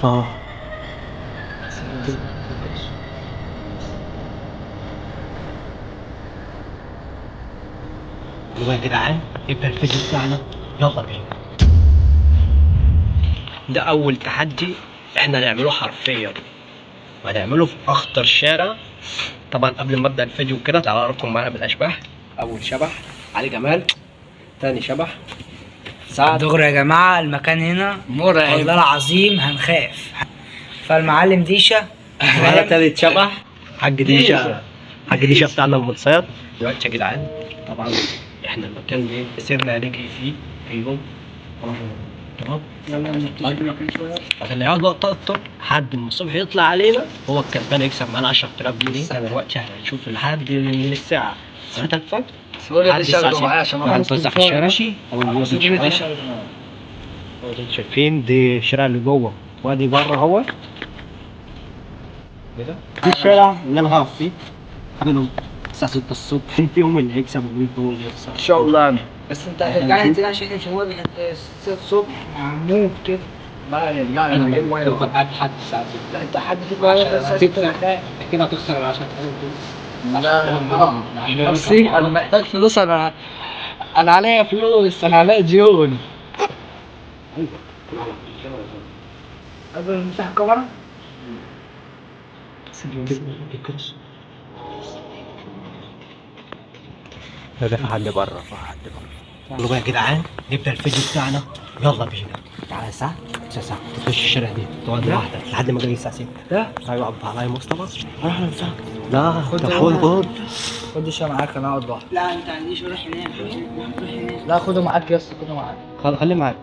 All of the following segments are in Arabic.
اه يا جدعان، يبقى الفيديو بتاعنا. يلا بينا. ده أول تحدي احنا نعمله حرفيا، وهنعمله في أخطر شارع. طبعا قبل ما أبدأ الفيديو كده تعالوا أعرفكم معانا بالأشباح. أول شبح علي جمال، تاني شبح سعد. دغري يا جماعة، المكان هنا مرعب والله العظيم، هنخاف. فالمعلم ديشة معانا تالت شبح حاج ديشة. حاج ديشة بتاعنا المتصيد دلوقتي يا جدعان. طبعا احنا المكان ده سيبنا نجري فيه في يوم. تمام، عشان يقعد وقت اكتر لحد ما الصبح يطلع علينا هو الكسبان يكسب معانا 10000 جنيه. احنا دلوقتي هنشوف لحد من الساعة 3 الفجر لحد الساعة 6 هنتوزع في الشارع. شايفين دي الشارع اللي جوه وادي بره اهو. كده دي الشارع اللي انا هقف فيه لحد الساعة 6 الصبح. فيهم اللي هيكسب ومين فيهم اللي هيخسر ان شاء الله. بس انت هترجعني تاني عشان نشوف لحد 6 الصبح هموت كده. ما نرجع انا غير ما يبقى قاعد لحد الساعة 6. لا انت حد في الساعة 6 كده هتخسر ال 10000 دول. لا بصي، انا محتاج فلوس. انا عليا فلوس، انا عليا ديون. قبل نفتح الكاميرا. ده حد بره. يلا يا جدعان نبدا الفيديو بتاعنا. يلا بينا. تعالى الساعة تخش الشارع دي تقعد لوحدك لحد ما اجي الساعة 6. ده ايوه عبد الله مصطفى. راح نفتح. لا خد خد معاك، انا اقعد لوحدي. لا انت عنديش، روح هناك. لا خده معاك يا اسطى، خده معاك. خليه معاك.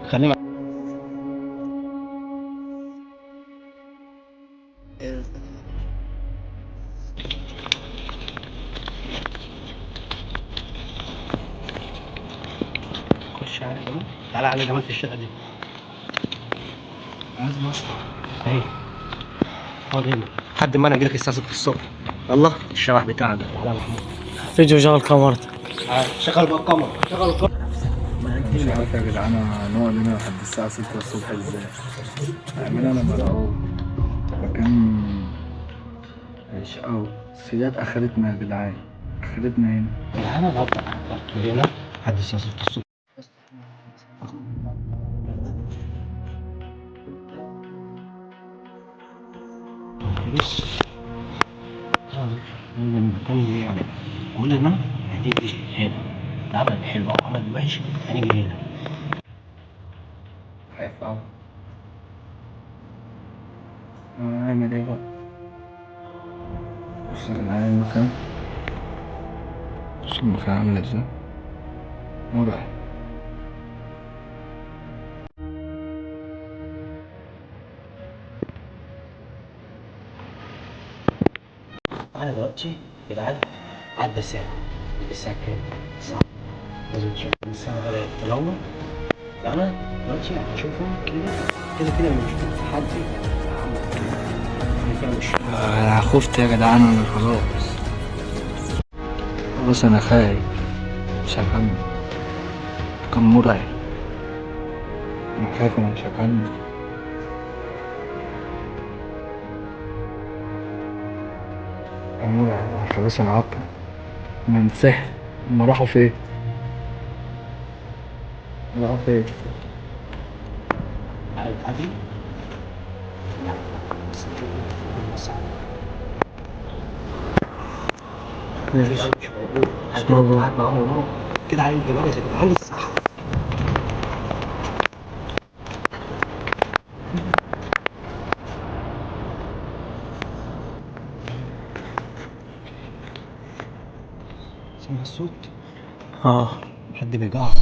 خش على كده. تعالى على جمال في الشقة دي. عايز مصر. اهي اقعد هنا لحد ما انا اجيلك الساعة 6 الصبح. يلا الشبح بتاعنا. تعالى يا محمود. فيديو شغل كاميرتك. شغل بقى الكاميرا. مش عارف يا جدعان هنقعد هنا لحد الساعة 6 الصبح ازاي؟ أنا مرعوب. مكان مش أوي، السياد آخرتنا يا جدعان، آخرتنا هنا. انا بطلع هنا لحد الساعة 6 الصبح. بص المكان ده يعني كلنا هنيجي هنا. العمل حلو أو عمل وحش هنيجي هنا. خايف أوي. هنعمل إيه بقى؟ بص يا جدعان المكان، بص المكان عامل ازاي؟ مرعب. أنا دلوقتي يا جدعان عدى ساعة. الساعة كام؟ الساعة لازم تشوف الساعة بدأت تنور. أنا دلوقتي هشوفهم كده مش تحدي. أنا مش أنا خفت يا جدعان، أنا خلاص أنا خايف، مش هكمل. كان مرعب، أنا خايف، أنا مش هكمل. كان مرعب، أنا خلاص أنا عقل، أنا انسحب. هما راحوا فين؟ راحوا فين؟ عارف أبي. مش موجود. كده عايز جمال يا جدعان الصح. سمع الصوت؟ حد بيجعر.